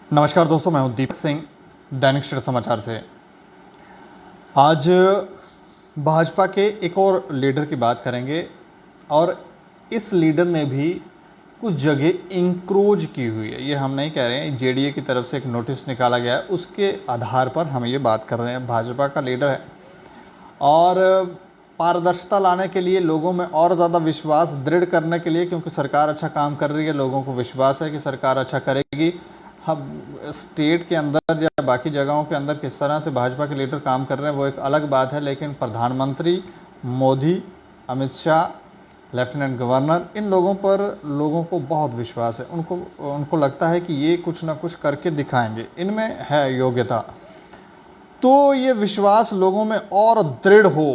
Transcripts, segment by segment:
नमस्कार दोस्तों, मैं हूं दीपक सिंह, दैनिक सवेरा समाचार से। आज भाजपा के एक और लीडर की बात करेंगे और इस लीडर ने भी कुछ जगह इंक्रोज की हुई है। ये हम नहीं कह रहे हैं, जेडीए की तरफ से एक नोटिस निकाला गया है, उसके आधार पर हम ये बात कर रहे हैं। भाजपा का लीडर है और पारदर्शिता लाने के लिए, लोगों में और ज़्यादा विश्वास दृढ़ करने के लिए, क्योंकि सरकार अच्छा काम कर रही है, लोगों को विश्वास है कि सरकार अच्छा करेगी। हम स्टेट के अंदर या बाकी जगहों के अंदर किस तरह से भाजपा के लीडर काम कर रहे हैं वो एक अलग बात है, लेकिन प्रधानमंत्री मोदी, अमित शाह, लेफ्टिनेंट गवर्नर, इन लोगों पर लोगों को बहुत विश्वास है। उनको लगता है कि ये कुछ ना कुछ करके दिखाएंगे, इनमें है योग्यता। तो ये विश्वास लोगों में और दृढ़ हो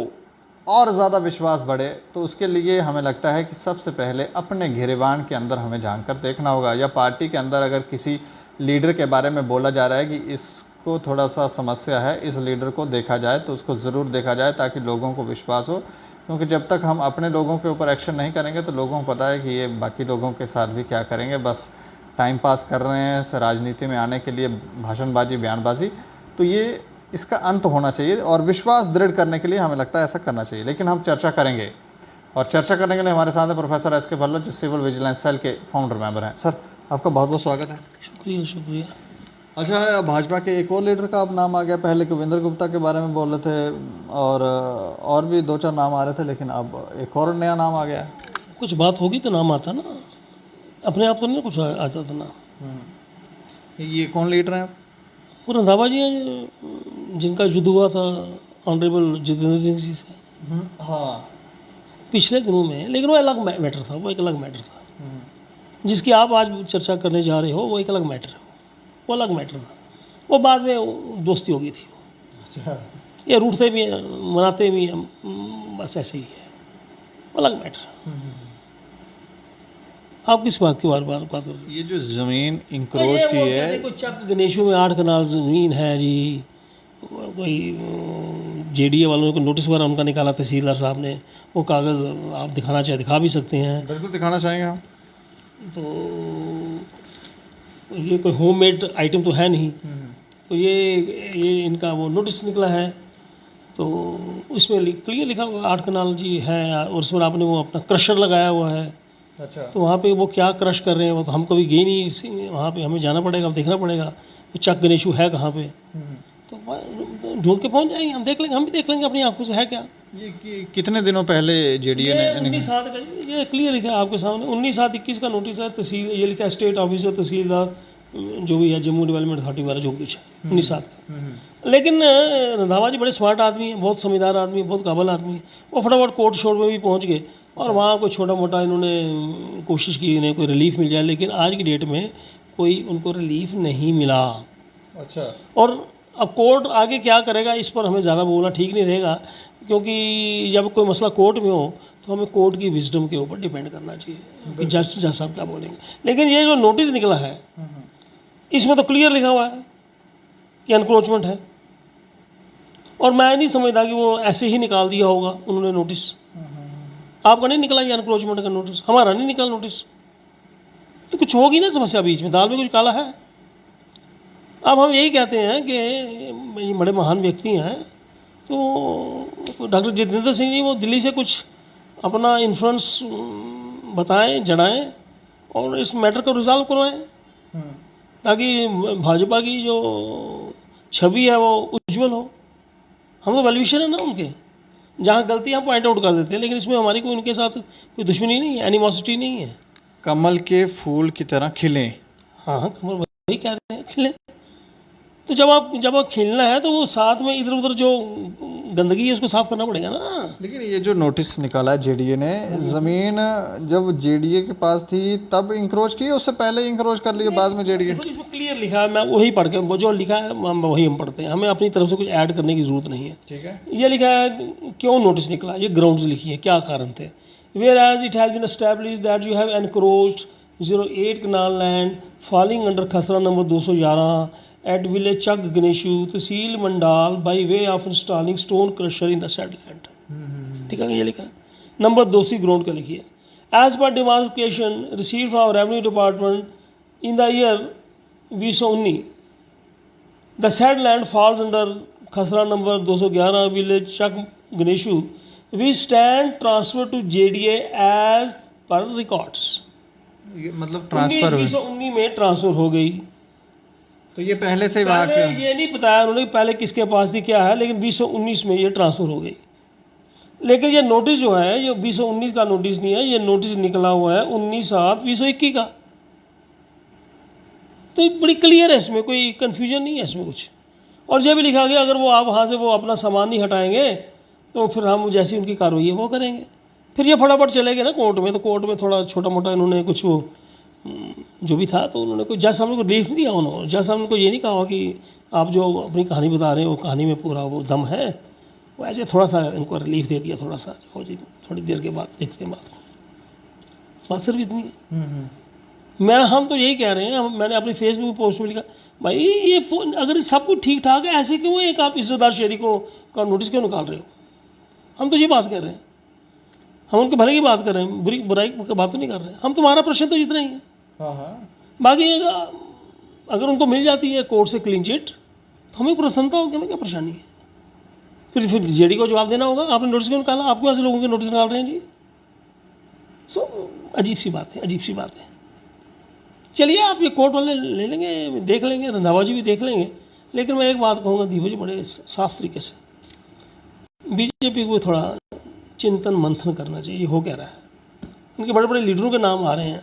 और ज़्यादा विश्वास बढ़े, तो उसके लिए हमें लगता है कि सबसे पहले अपने घेरेबान के अंदर हमें झांक कर देखना होगा, या पार्टी के अंदर अगर किसी लीडर के बारे में बोला जा रहा है कि इसको थोड़ा सा समस्या है, इस लीडर को देखा जाए, तो उसको ज़रूर देखा जाए ताकि लोगों को विश्वास हो। क्योंकि जब तक हम अपने लोगों के ऊपर एक्शन नहीं करेंगे तो लोगों को पता है कि ये बाकी लोगों के साथ भी क्या करेंगे, बस टाइम पास कर रहे हैं राजनीति में आने के लिए, भाषणबाजी, बयानबाजी। तो ये इसका अंत होना चाहिए और विश्वास दृढ़ करने के लिए हमें लगता है ऐसा करना चाहिए। लेकिन हम चर्चा करेंगे, और चर्चा करने के लिए हमारे साथ है प्रोफेसर एस के भल्ला, जो सिविल विजिलेंस सेल के फाउंडर मेंबर हैं। सर, आपका बहुत बहुत स्वागत है। शुक्रिया। अच्छा, भाजपा के एक और लीडर का अब नाम आ गया। पहले कविंदर गुप्ता के बारे में बोल रहे थे और भी दो चार नाम आ रहे थे, लेकिन अब एक और नया नाम आ गया। कुछ बात होगी तो नाम आता ना, अपने आप तो नहीं कुछ आता था ना। ये कौन लीडर हैं? वो रंधावा जी हैं जिनका युद्ध हुआ था ऑनरेबल जितेंद्र सिंह जी से हाँ। पिछले दिनों में, लेकिन वो अलग मैटर था, वो एक अलग मैटर था। जिसकी आप आज चर्चा करने जा रहे हो वो एक अलग मैटर है, वो अलग मैटर था। वो बाद में दोस्ती हो गई थी। अच्छा। ये रूट से भी मनाते भी हम, बस ऐसे ही है, वो अलग मैटर। आप किस बात की बार बात कर रहे हैं? ये जो जमीन इंक्रोच की है, कोई चक गणेशों में 8 कनाल जमीन है जी, कोई जेडीए वालों ने कोई नोटिस वगैरह उनका निकाला तहसीलदार साहब ने, वो कागज़ आप दिखाना चाहे दिखा भी सकते हैं। बिल्कुल दिखाना चाहेंगे हम। तो ये कोई होममेड आइटम तो है नहीं। तो ये इनका वो नोटिस निकला है, तो उसमें क्लियर लिखा हुआ 8 कनाल जी है, और उसमें आपने वो अपना क्रशर लगाया हुआ है। अच्छा। तो वहाँ पे वो क्या क्रश कर रहे हैं, वो तो हम कभी गए नहीं वहाँ पे, हमें जाना पड़ेगा, देखना पड़ेगा वो चक गणेशु है कहाँ पे। तो ढूंढ के पहुँच जाएंगे, हम देख लेंगे, हम भी देख लेंगे अपनी आंखों से है क्या। ये कितने दिनों पहले जेडीए ने 19/7 का ये क्लियर लिखा है आपके सामने, 19/7/21 का नोटिस है। तहसील ये लिखा है स्टेट ऑफिसर तहसीलदार जो भी है जम्मू डेवलपमेंट अथॉरिटी वाला जो कुछ है 19/7 का। लेकिन रंधावा जी बड़े स्मार्ट आदमी हैं, बहुत समझदार आदमी है, बहुत काबिल आदमी है। वो फटाफट कोर्ट शोर्ट में भी पहुँच गए और वहाँ कोई छोटा मोटा इन्होंने कोशिश की इन्हें कोई रिलीफ मिल जाए, लेकिन आज की डेट में कोई उनको रिलीफ नहीं मिला। अच्छा। और अब कोर्ट आगे क्या करेगा इस पर हमें ज़्यादा बोलना ठीक नहीं रहेगा, क्योंकि जब कोई मसला कोर्ट में हो तो हमें कोर्ट की विजडम के ऊपर डिपेंड करना चाहिए कि जज साहब क्या बोलेंगे। लेकिन ये जो नोटिस निकला है इसमें तो क्लियर लिखा हुआ है कि एनक्रोचमेंट है, और मैं नहीं समझता कि वो ऐसे ही निकाल दिया होगा उन्होंने नोटिस। आपका नहीं निकला ये एनक्रोचमेंट का नोटिस, हमारा नहीं निकला नोटिस, तो कुछ होगी ना समस्या, बीच में दाल में कुछ काला है। अब हम यही कहते हैं कि ये बड़े महान व्यक्ति हैं, तो डॉक्टर जितेंद्र सिंह जी वो दिल्ली से कुछ अपना इन्फ्लुएंस बताएं, जड़ाएं और इस मैटर को रिजॉल्व करवाएं, ताकि भाजपा की जो छवि है वो उज्जवल हो। हम तो वेलविशर है ना उनके, जहाँ गलती हम पॉइंट आउट कर देते हैं, लेकिन इसमें हमारी कोई उनके साथ कोई दुश्मनी नहीं है, एनिमोसिटी नहीं है। कमल के फूल की तरह खिलें। हाँ, कमल वही कह रहे हैं, खिले। तो जब आप खिलना है तो वो साथ में इधर उधर जो गंदगी है उसको साफ करना पड़ेगा ना। लेकिन ये जो नोटिस निकाला है जेडीए ने, जमीन जब जेडीए के पास थी तब इंक्रोच की, उससे पहले इंक्रोच कर लिया बाद में जेडीए? इसमें क्लियर लिखा है, मैं वही पढ़ के, वो जो लिखा है वही हम पढ़ते हैं, हमें अपनी तरफ से कुछ ऐड करने की जरूरत नहीं है। ठीक है। ये लिखा है क्यों नोटिस निकला, ये ग्राउंड्स लिखी है, क्या कारण थे। Whereas it has been established that you have encroached 08 canal land falling under khasra number 211 at village Chak Ganeshu, tehsil Mandal, by way of installing stone crusher in the said land। ठीक है, ये लिखा है। नंबर 2 ग्राउंड का लिखिए, as per demarcation received from revenue department in the year 2019 the said land falls under khasra number 211 village Chak Ganeshu we stand transfer to JDA as per records. ये मतलब transfer हुई, 2019 में ट्रांसफर हो गई। तो ये पहले से ही वहाँ पहले के ये नहीं बताया उन्होंने पहले किसके पास थी क्या है, लेकिन 2019 में ये ट्रांसफर हो गई। लेकिन ये नोटिस जो है ये 2019 का नोटिस नहीं है, ये नोटिस निकला हुआ है 19/7/2021 का। तो ये बड़ी क्लियर है, इसमें कोई कन्फ्यूजन नहीं है इसमें कुछ। और ये भी लिखा गया अगर वो आप वहाँ से वो अपना सामान नहीं हटाएंगे तो फिर हम जैसी उनकी कार्रवाई है वो करेंगे। फिर ये फटाफट चले गए ना कोर्ट में, तो कोर्ट में थोड़ा छोटा मोटा इन्होंने कुछ वो जो भी था तो उन्होंने कोई जज साहब ने को रिलीफ नहीं दिया। उन्होंने जज साहब ने को ये नहीं कहा कि आप जो अपनी कहानी बता रहे हैं वो कहानी में पूरा वो दम है, वो ऐसे थोड़ा सा इनको रिलीफ दे दिया, थोड़ा सा हो जी थोड़ी देर के बाद देखते हैं बात को। बात सिर्फ इतनी है। हम तो यही कह रहे हैं, मैंने अपनी फेसबुक पोस्ट में लिखा भाई ये अगर सब कुछ ठीक ठाक है ऐसे क्यों एक आप इज्जतदार शहरी को का नोटिस क्यों निकाल रहे हो। हम तो ये बात कर रहे हैं, हम उनके भले की बात कर रहे हैं, बुराई की बात तो नहीं कर रहे हैं। हम तुम्हारा प्रश्न तो इतना ही है। बाकी अगर उनको मिल जाती है कोर्ट से क्लीन चिट तो हमें प्रसन्नता होगी, हमें क्या परेशानी है। फिर JD को जवाब देना होगा, आपने नोटिस क्यों निकाला, आप क्यों ऐसे लोगों के नोटिस निकाल रहे हैं जी। अजीब सी बात है, अजीब सी बात है। चलिए आप ये कोर्ट वाले ले लेंगे, देख लेंगे, रंधावा जी भी देख लेंगे। लेकिन मैं एक बात कहूँगा दीपू जी बड़े साफ तरीके से, BJP को थोड़ा चिंतन मंथन करना चाहिए। हो क्या रहा है, उनके बड़े बड़े लीडरों के नाम आ रहे हैं।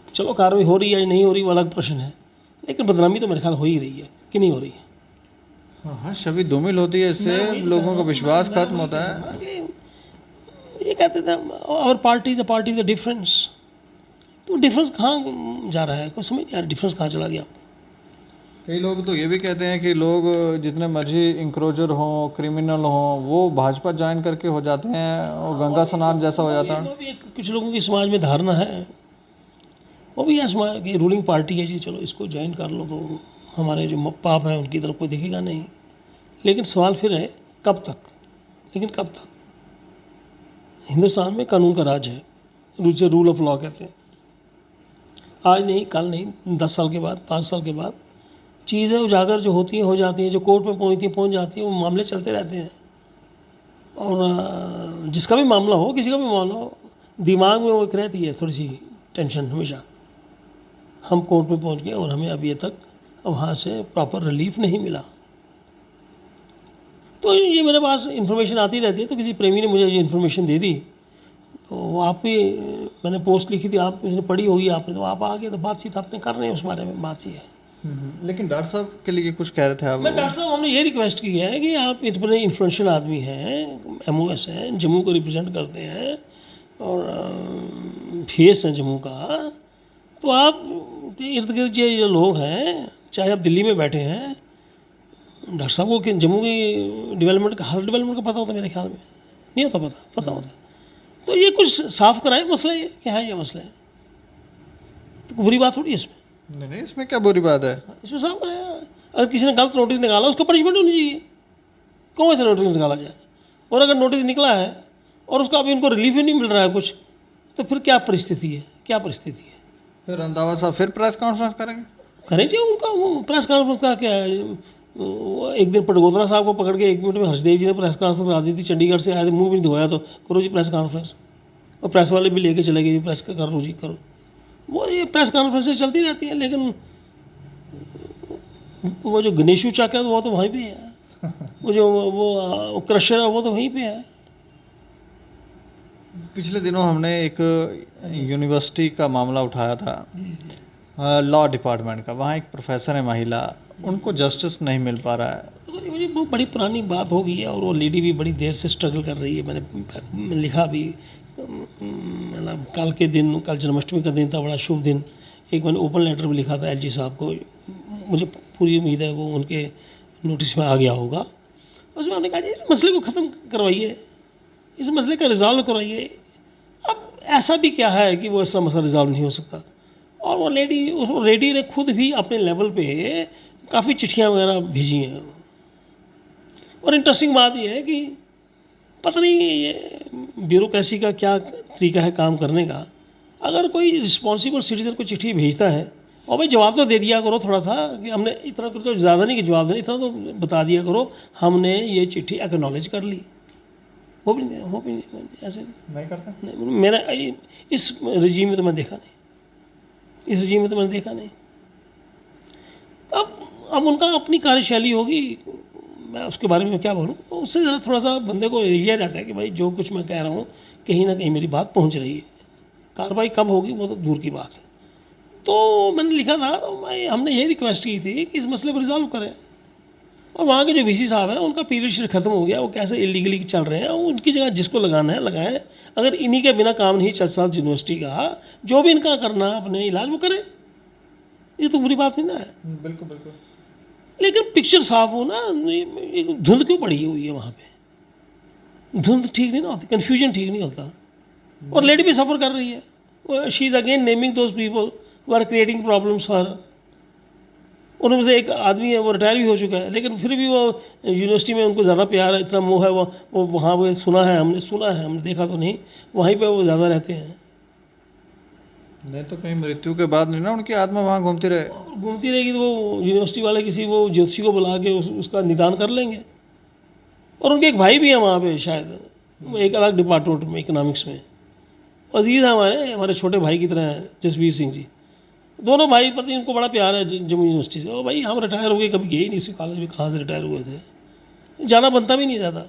चलो कार्रवाई हो रही है या नहीं हो रही वो अलग प्रश्न है, लेकिन बदनामी तो मेरे ख्याल हो ही रही है कि नहीं हो रही है। हाँ, छवि धूमिल होती है, इससे लोगों का विश्वास खत्म होता है। ये कहते थे और party is a party with difference, तो डिफरेंस कहाँ जा रहा है, कोई समझ यार डिफरेंस कहाँ चला गया। कई लोग तो ये भी कहते हैं कि लोग जितने मर्जी इंक्रोजर हों, क्रिमिनल हों, वो भाजपा ज्वाइन करके हो जाते हैं और गंगा स्नान जैसा हो जाता है। वो भी कुछ लोगों की समाज में धारणा है, वो भी समाज की रूलिंग पार्टी है जी, चलो इसको ज्वाइन कर लो तो हमारे जो पाप हैं उनकी तरफ कोई देखेगा नहीं। लेकिन सवाल फिर है कब तक, लेकिन कब तक। हिंदुस्तान में कानून का राज है, जिसे रूल ऑफ लॉ कहते हैं। आज नहीं कल नहीं 10 साल के बाद 5 साल के बाद चीज़ें उजागर जो होती हैं हो जाती हैं, जो कोर्ट में पहुंच जाती हैं, वो मामले चलते रहते हैं। और जिसका भी मामला हो, किसी का भी मामला हो, दिमाग में वो एक रहती है थोड़ी सी टेंशन हमेशा। हम कोर्ट में पहुंच गए और हमें अभी तक वहाँ से प्रॉपर रिलीफ नहीं मिला। तो ये मेरे पास इन्फॉर्मेशन आती रहती है, तो किसी प्रेमी ने मुझे ये इन्फॉर्मेशन दे दी, तो आप भी मैंने पोस्ट लिखी थी, आप इसने पढ़ी होगी आपने, तो आप आगे तो बातचीत आपने कर रहे हैं उस बारे में, बात ये है। लेकिन डॉक्टर साहब के लिए कुछ कह रहे थे आप। मैं डॉक्टर साहब हमने ये रिक्वेस्ट की है कि आप इतने इन्फ्लुएंशियल आदमी हैं, MOS हैं, जम्मू को रिप्रेजेंट करते हैं और फेस हैं जम्मू का, तो आप इर्द गिर्द ये लोग हैं, चाहे आप दिल्ली में बैठे हैं, डॉक्टर साहब को जम्मू की डेवलपमेंट का, हर डेवलपमेंट का पता होता मेरे ख्याल में नहीं होता, पता होता। तो ये कुछ साफ कराए मसला, ये क्या है, ये मसला है तो बुरी बात थोड़ी है इसमें। नहीं, इसमें क्या बुरी बात है, इसमें साफ कराया। अगर किसी ने गलत नोटिस निकाला उसको पनिशमेंट होनी चाहिए, कौन ऐसे नोटिस निकाला जाए। और अगर नोटिस निकला है और उसका अभी उनको रिलीफ ही नहीं मिल रहा है कुछ, तो फिर क्या परिस्थिति है, क्या परिस्थिति है। फिर रंधावा साहब फिर प्रेस कॉन्फ्रेंस करेंगे चाहिए उनका वो प्रेस कॉन्फ्रेंस का क्या है। एक दिन पटगोत्रा साहब को पकड़ के 1 मिनट में हर्षदेव जी ने प्रेस कॉन्फ्रेंस करा दी थी, चंडीगढ़ से आए थे, मुंह भी नहीं धोया, तो करो जी प्रेस कॉन्फ्रेंस। और प्रेस वाले भी लेके चले गए जी, प्रेस करो जी करो। वो ये प्रेस कॉन्फ्रेंसें चलती रहती हैं, लेकिन वो जो गणेशु चक है वो तो वहीं पे है, वो जो वो क्रशर है वो तो वहीं पे है। पिछले दिनों हमने एक यूनिवर्सिटी का मामला उठाया था लॉ डिपार्टमेंट का। वहाँ एक प्रोफेसर है महिला, उनको जस्टिस नहीं मिल पा रहा है। तो मुझे वो बड़ी पुरानी बात हो गई है और वो लेडी भी बड़ी देर से स्ट्रगल कर रही है। मैंने लिखा भी, मतलब कल के दिन, कल जन्माष्टमी का दिन था, बड़ा शुभ दिन, एक मैंने ओपन लेटर भी लिखा था LG साहब को। मुझे पूरी उम्मीद है वो उनके नोटिस में आ गया होगा। उसमें उन्होंने कहा इस मसले को ख़त्म करवाइए, इस मसले का रिजॉल्व करवाइए। अब ऐसा भी क्या है कि वो ऐसा मसला रिजॉल्व नहीं हो सकता। और वो लेडी ने खुद भी अपने लेवल पे काफ़ी चिट्ठियाँ वगैरह भेजी हैं। और इंटरेस्टिंग बात यह है कि पता नहीं ये ब्यूरोक्रेसी का क्या तरीका है काम करने का। अगर कोई रिस्पॉन्सिबल सिटीजन को चिट्ठी भेजता है और भाई जवाब तो दे दिया करो थोड़ा सा, कि हमने इतना तो ज़्यादा नहीं कि जवाब देना, इतना तो बता दिया करो हमने ये चिट्ठी एक्नॉलेज कर ली। वो भी नहीं, ऐसे नहीं करते। नहीं, मेरा इस रजीम में तो मैं देखा नहीं, इस रजीम में तो मैंने देखा नहीं। अब उनका अपनी कार्यशैली होगी, मैं उसके बारे में क्या बोलूँ। तो उससे ज़रा थोड़ा सा बंदे को एरिया रहता है कि भाई जो कुछ मैं कह रहा हूँ कहीं ना कहीं मेरी बात पहुँच रही है। कार्रवाई कब होगी वो तो दूर की बात है। तो मैंने लिखा था, तो हमने यही रिक्वेस्ट की थी कि इस मसले को रिजॉल्व करें। और वहाँ के जो वीसी साहब हैं उनका पीरियड ख़त्म हो गया, वो कैसे इलीगली चल रहे हैं, उनकी जगह जिसको लगाना है लगाएं। अगर इन्हीं के बिना काम नहीं चल सकता यूनिवर्सिटी का, जो भी इनका करना है अपने इलाज वो करें, ये तो बुरी बात नहीं ना है। बिल्कुल बिल्कुल। लेकिन पिक्चर साफ हो ना, धुंध क्यों पड़ी हुई है वहाँ पे, धुंध ठीक नहीं ना होती, कन्फ्यूजन ठीक नहीं होता। और लेडी भी सफ़र कर रही है, she is again naming those people who are creating problems for. उनमें से एक आदमी है वो रिटायर भी हो चुका है, लेकिन फिर भी वो यूनिवर्सिटी में उनको ज़्यादा प्यार है, इतना मोह है, वो वहाँ वो सुना है, हमने देखा तो नहीं, वहीं पे वो ज़्यादा रहते हैं। नहीं तो कहीं मृत्यु के बाद नहीं ना उनकी आत्मा वहाँ घूमती रहे। घूमती रहेगी तो वो यूनिवर्सिटी वाले किसी वो ज्योतिषी को बुला के उसका निदान कर लेंगे। और उनके एक भाई भी है वहाँ पे शायद, वो एक अलग डिपार्टमेंट में, इकोनॉमिक्स में अजीज़ है, हमारे छोटे भाई की तरह है, जसवीर सिंह जी। दोनों भाई पति, उनको बड़ा प्यार है जम्मू यूनिवर्सिटी से। और भाई हम रिटायर हो गए, कभी गए ही नहीं इस कॉलेज में, कहाँ से रिटायर हुए थे, जाना बनता भी नहीं ज़्यादा।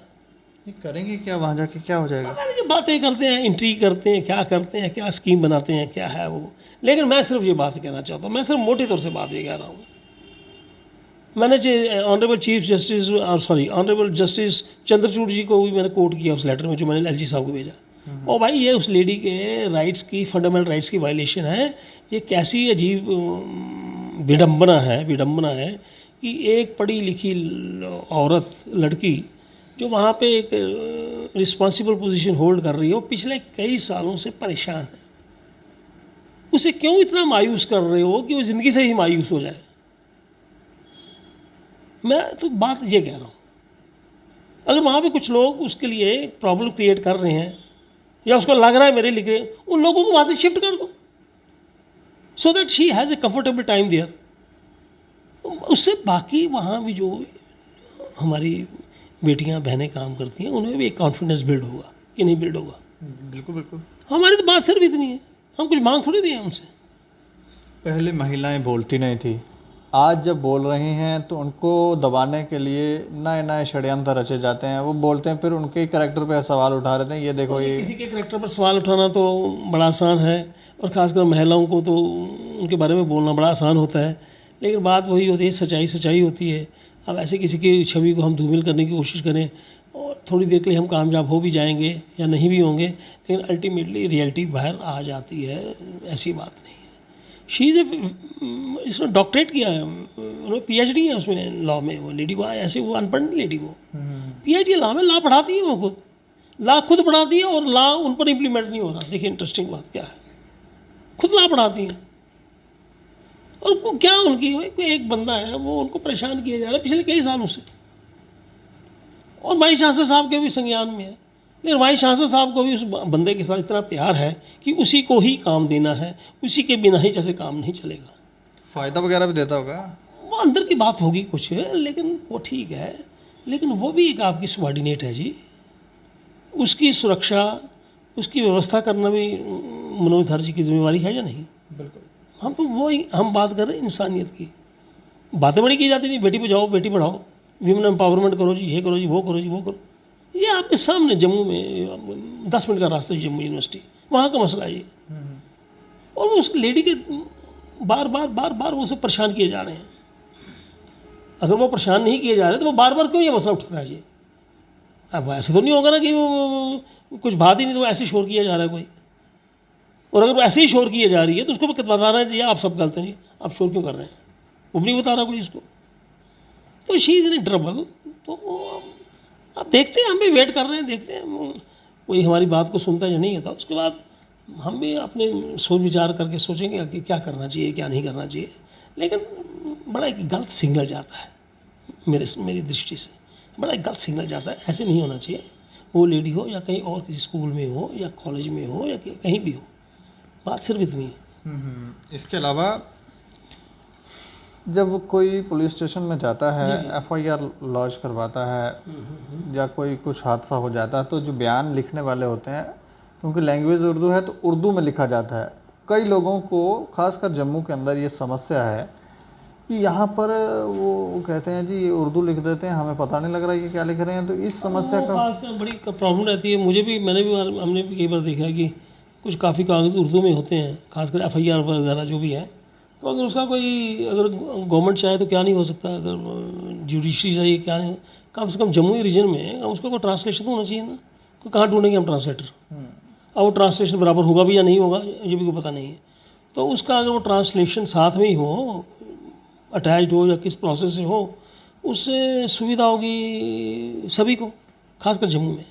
करेंगे क्या वहाँ जाके, क्या हो जाएगा? बातें करते हैं, इंट्री करते हैं, क्या करते हैं, क्या स्कीम बनाते हैं, क्या है वो। लेकिन मैं सिर्फ ये बात कहना चाहता हूँ, मैं सिर्फ मोटे तौर से बात ये कह रहा हूँ। मैंने honourable chief justice honourable justice Chandrachud ji को भी मैंने कोट किया उस लेटर में जो मैंने एलजी साहब को भेजा। और भाई ये उस लेडी के राइट्स की, फंडामेंटल राइट्स की वायलेशन है। ये कैसी अजीब विडंबना है कि एक पढ़ी लिखी औरत, लड़की जो वहाँ पे एक रिस्पॉन्सिबल पोजीशन होल्ड कर रही है, वो पिछले कई सालों से परेशान है। उसे क्यों इतना मायूस कर रहे हो कि वो ज़िंदगी से ही मायूस हो जाए? मैं तो बात ये कह रहा हूँ, अगर वहाँ पे कुछ लोग उसके लिए प्रॉब्लम क्रिएट कर रहे हैं या उसको लग रहा है मेरे लिए, उन लोगों को वहाँ से शिफ्ट कर दो, so that she has a comfortable time there. उससे बाकी वहाँ भी जो हमारी बेटियां बहनें काम करती हैं, उनमें भी एक कॉन्फिडेंस बिल्ड होगा कि नहीं बिल्ड होगा। बिल्कुल बिल्कुल। हमारी तो बात सिर्फ इतनी है, हम कुछ मांग थोड़ी रहे हैं उनसे। पहले महिलाएं बोलती नहीं थी, आज जब बोल रही हैं तो उनको दबाने के लिए नए नए षड्यंत्र रचे जाते हैं। वो बोलते हैं, फिर उनके कैरेक्टर पे सवाल उठा रहे थे, ये देखो ये। किसी के कैरेक्टर पर सवाल उठाना तो बड़ा आसान है, और ख़ासकर महिलाओं को तो उनके बारे में बोलना बड़ा आसान होता है। लेकिन बात वही होती है, सच्चाई होती है। अब ऐसे किसी की छवि को हम धूमिल करने की कोशिश करें और थोड़ी देर के लिए हम कामयाब हो भी जाएंगे या नहीं भी होंगे, लेकिन अल्टीमेटली रियलिटी बाहर आ जाती है, ऐसी बात नहीं है। शी इज़ इसने डॉक्टरेट किया है, उन्होंने पीएचडी है उसमें, लॉ में। वो लेडी को ऐसे, वो अनपढ़ लेडी को पीएचडी लॉ में, लॉ पढ़ाती है, वो खुद पढ़ाती है, और लॉ उन पर इम्प्लीमेंट नहीं हो रहा। देखिए इंटरेस्टिंग बात क्या है, खुद लॉ पढ़ाती है। और क्या उनकी, एक बंदा है वो उनको परेशान किया जा रहा है पिछले कई सालों से, और वाइस चांसलर साहब के भी संज्ञान में है। लेकिन वाइस चांसलर साहब को भी उस बंदे के साथ इतना प्यार है कि उसी को ही काम देना है, उसी के बिना ही जैसे काम नहीं चलेगा। फ़ायदा वगैरह भी देता होगा, वो अंदर की बात होगी कुछ, लेकिन वो ठीक है। लेकिन वो भी एक आपकी सबॉर्डिनेट है जी, उसकी सुरक्षा, उसकी व्यवस्था करना भी मनोज धार जी की जिम्मेवारी है या नहीं? बिल्कुल। हम बात कर रहे हैं इंसानियत की। बातें बड़ी की जाती नहीं, बेटी बचाओ बेटी पढ़ाओ, विमेन एम्पावरमेंट करो जी, ये करो जी, वो करो जी, वो करो। ये आपके सामने जम्मू में 10 मिनट का रास्ता है जम्मू यूनिवर्सिटी, वहाँ का मसला है ये। और उस लेडी के बार बार वो सब परेशान किए जा रहे हैं। अगर वो परेशान नहीं किए जा रहे तो वो बार बार क्यों ये मसला उठता है जी? अब ऐसे तो नहीं होगा ना कि वो कुछ बात ही नहीं तो ऐसे शोर किया जा रहा है कोई। और अगर वो ऐसे ही शोर किए जा रही है तो उसको बता रहा है जी आप सब गलत हैं, आप शोर क्यों कर रहे हैं? वो भी नहीं बता रहा कोई इसको। तो शी इज़ इन ट्रबल। तो अब देखते हैं, हम भी वेट कर रहे हैं, देखते हैं कोई हमारी बात को सुनता या नहीं होता। उसके बाद हम भी अपने सोच विचार करके सोचेंगे कि क्या करना चाहिए, क्या नहीं करना चाहिए। लेकिन बड़ा एक गलत सिग्नल जाता है मेरी दृष्टि से, बड़ा एक गलत सिग्नल जाता है। ऐसे नहीं होना चाहिए। वो लेडी हो या कहीं और किसी स्कूल में हो या कॉलेज में हो या कहीं भी हो, बात सिर्फ इतनी है। इसके अलावा जब कोई पुलिस स्टेशन में जाता है, जी, जी। एफआईआर लॉन्च करवाता है या कोई कुछ हादसा हो जाता है, तो जो बयान लिखने वाले होते हैं, क्योंकि लैंग्वेज उर्दू है तो उर्दू में लिखा जाता है। कई लोगों को, खासकर जम्मू के अंदर, ये समस्या है कि यहाँ पर वो कहते हैं जी ये उर्दू लिख देते हैं, हमें पता नहीं लग रहा है ये क्या लिख रहे हैं। तो इस समस्या वो का खासकर बड़ी प्रॉब्लम रहती है। हमने भी कई बार देखा है कि कुछ काफ़ी कागज़ उर्दू में होते हैं, खासकर एफआईआर वगैरह जो भी है। तो अगर उसका कोई, अगर गवर्नमेंट चाहे तो क्या नहीं हो सकता, अगर जुडिशरी चाहिए क्या नहीं, कम से कम जम्मू रीजन में उसका कोई ट्रांसलेशन तो होना चाहिए ना। तो कहाँ ढूंढेंगे हम ट्रांसलेटर? अब वो ट्रांसलेशन बराबर होगा भी या नहीं होगा ये भी कोई पता नहीं है। तो उसका अगर वो ट्रांसलेशन साथ में ही हो, अटैच्ड हो या किस प्रोसेस से हो, उससे सुविधा होगी सभी को, खासकर जम्मू में।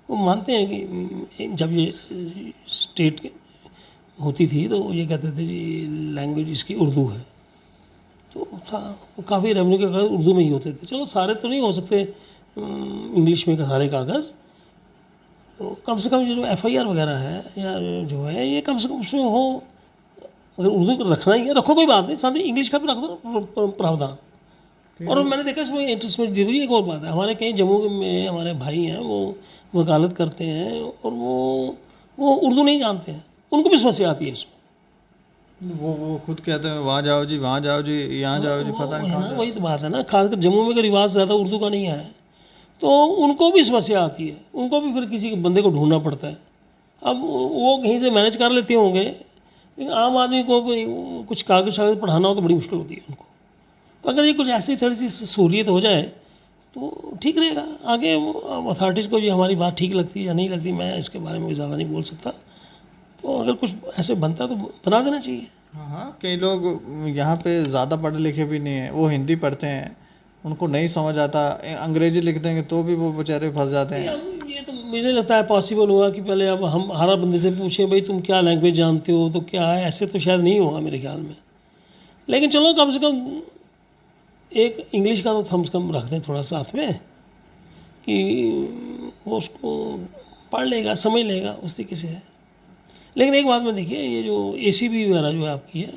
वो मानते हैं कि जब ये स्टेट होती थी तो ये कहते थे जी लैंग्वेज इसकी उर्दू है, तो था काफ़ी रेवेन्यू के कागज उर्दू में ही होते थे। चलो सारे तो नहीं हो सकते इंग्लिश में का सारे कागज़, तो कम से कम ये जो एफआईआर वगैरह है या जो है ये कम से कम उसमें हो। अगर उर्दू को रखना ही है रखो, कोई बात नहीं, साथ में इंग्लिश का भी रख दो प्रावधान। और मैंने देखा इसमें इंटरेस्ट में जरूरी एक और बात है, हमारे कई जम्मू में हमारे भाई हैं वो वकालत करते हैं और वो उर्दू नहीं जानते हैं, उनको भी समस्या आती है इसमें। वो खुद कहते हैं वहाँ जाओ जी, वहाँ जाओ जी, यहाँ जाओ जी, पता नहीं कहाँ वही तो बात है ना, खासकर जम्मू में का रिवाज ज़्यादा उर्दू का नहीं है, तो उनको भी समस्या आती है, उनको भी फिर किसी बंदे को ढूंढना पड़ता है। अब वो कहीं से मैनेज कर लेते होंगे, लेकिन आम आदमी को कुछ कागज पढ़ाना हो तो बड़ी मुश्किल होती है उनको। तो अगर ये कुछ ऐसी थोड़ी सी सहूलियत हो जाए तो ठीक रहेगा। आगे अथॉरिटीज़ को ये हमारी बात ठीक लगती है या नहीं लगती, मैं इसके बारे में ज़्यादा नहीं बोल सकता। तो अगर कुछ ऐसे बनता है तो बना देना चाहिए। हाँ हाँ, कई लोग यहाँ पे ज़्यादा पढ़े लिखे भी नहीं हैं, वो हिंदी पढ़ते हैं, उनको नहीं समझ आता, अंग्रेजी लिख देंगे तो भी वो बेचारे फंस जाते हैं। ये तो मुझे लगता है पॉसिबल होगा कि पहले अब हम हर बंदे से पूछें भाई तुम क्या लैंग्वेज जानते हो तो क्या है, ऐसे तो शायद नहीं होगा मेरे ख्याल में। लेकिन चलो कम से कम एक इंग्लिश का तो कम से कम रख दें थोड़ा साथ में, कि वो उसको पढ़ लेगा समझ लेगा उस तरीके से है। लेकिन एक बात में देखिए, ये जो एसीबी वगैरह जो है आपकी है,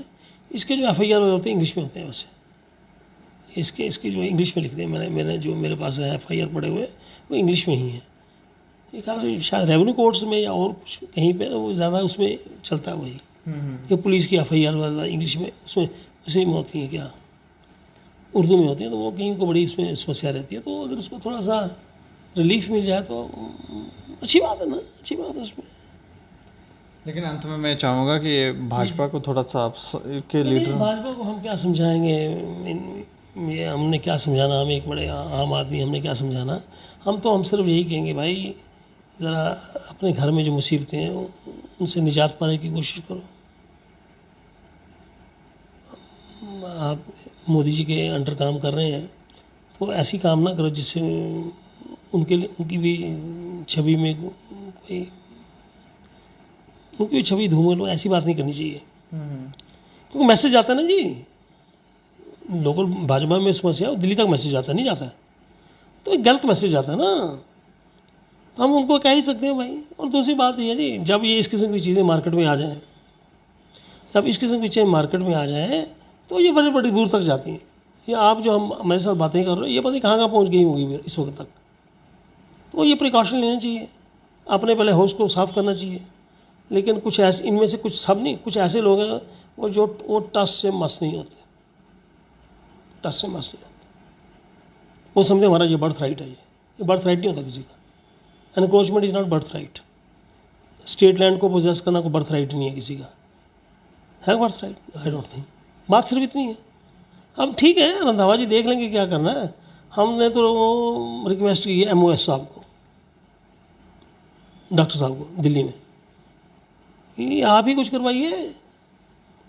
इसके जो एफआईआर होते हैं इंग्लिश में होते हैं वैसे। इसकी जो इंग्लिश में लिखते हैं, मैंने जो मेरे पास है एफआईआर पड़े हुए वो इंग्लिश में ही है। ये खास शायद रेवेन्यू कोर्ट्स में या और कुछ कहीं पे वो ज़्यादा उसमें चलता है वही, कि पुलिस की एफआईआर ज़्यादा इंग्लिश में उसमें उसी में होती है, क्या उर्दू में होती है, तो वो कहीं को बड़ी इसमें समस्या रहती है। तो अगर उसको थोड़ा सा रिलीफ मिल जाए तो अच्छी बात है ना, अच्छी बात है उसमें। लेकिन अंत में मैं चाहूँगा कि ये भाजपा को थोड़ा सा के लीडर, भाजपा को हम क्या समझाएंगे, ये हमने क्या समझाना, हम एक बड़े आम आदमी, हमने क्या समझाना। हम सिर्फ यही कहेंगे भाई ज़रा अपने घर में जो मुसीबतें हैं उनसे निजात पाने की कोशिश करो। आप मोदी जी के अंडर काम कर रहे हैं तो ऐसी काम ना करो जिससे उनकी भी छवि में कोई, उनकी भी छवि धूमिल हो, ऐसी बात नहीं करनी चाहिए। क्योंकि मैसेज आता है ना जी, लोकल भाजपा में समस्या है, दिल्ली तक मैसेज आता नहीं जाता है, तो एक गलत मैसेज आता है ना, तो हम उनको कह ही सकते हैं भाई। और दूसरी बात ये है जी, जब ये इस किस्म की चीज़ें मार्केट में आ जाएं, जब इस किस्म की चीज़ें मार्केट में आ जाएं तो ये बड़ी बड़ी दूर तक जाती हैं। ये आप जो हम हमारे साथ बातें कर रहे हो, ये पता नहीं कहाँ पहुँच गई होगी इस वक्त तक। तो ये प्रिकॉशन लेना चाहिए, अपने पहले होश को साफ करना चाहिए। लेकिन कुछ ऐसे, इनमें से कुछ, सब नहीं, कुछ ऐसे लोग हैं वो टस से मस नहीं होते, टस से मस नहीं होते। वो समझे हमारा ये बर्थ राइट है, ये बर्थ राइट नहीं होता किसी का। Encroachment is not birth right. State land को पोजेस करना कोई बर्थ राइट नहीं है किसी का, है birth right? I don't think. बात सिर्फ इतनी है। अब ठीक है, रंधावा जी देख लेंगे क्या करना है। हमने तो रिक्वेस्ट की है एमओएस साहब को, डॉक्टर साहब को दिल्ली में, कि आप ही कुछ करवाइए,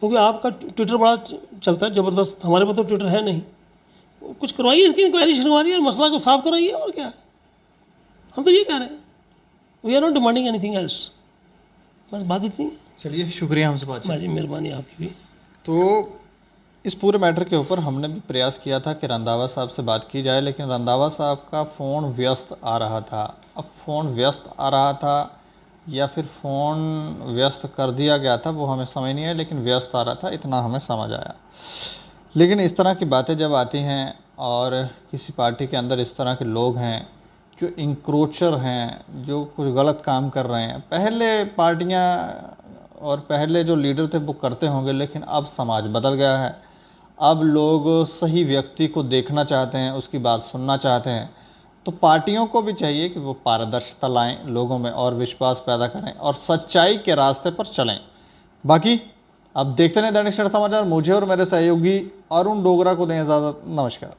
क्योंकि आपका ट्विटर बड़ा चलता है ज़बरदस्त, हमारे पास तो ट्विटर है नहीं। कुछ करवाइए, इसकी इंक्वायरी शिरवाइए और मसला को साफ कराइए, और क्या। हम तो ये कह रहे हैं, we are not demanding anything else. बस बात इतनी है। चलिए, शुक्रिया हमसे बात। जी मेहरबानी आपकी भी। तो इस पूरे मैटर के ऊपर हमने भी प्रयास किया था कि रंधावा साहब से बात की जाए, लेकिन रंधावा साहब का फ़ोन व्यस्त आ रहा था। अब फ़ोन व्यस्त आ रहा था या फिर फ़ोन व्यस्त कर दिया गया था वो हमें समझ नहीं आया, लेकिन व्यस्त आ रहा था इतना हमें समझ आया। लेकिन इस तरह की बातें जब आती हैं और किसी पार्टी के अंदर इस तरह के लोग हैं जो इंक्रोचर हैं, जो कुछ गलत काम कर रहे हैं, पहले पार्टियां और पहले जो लीडर थे वो करते होंगे, लेकिन अब समाज बदल गया है। अब लोग सही व्यक्ति को देखना चाहते हैं, उसकी बात सुनना चाहते हैं। तो पार्टियों को भी चाहिए कि वो पारदर्शिता लाएं, लोगों में और विश्वास पैदा करें और सच्चाई के रास्ते पर चलें। बाकी अब देखते रहें दैनिक सवेरा समाचार। मुझे और मेरे सहयोगी अरुण डोगरा को दें इजाज़त। नमस्कार।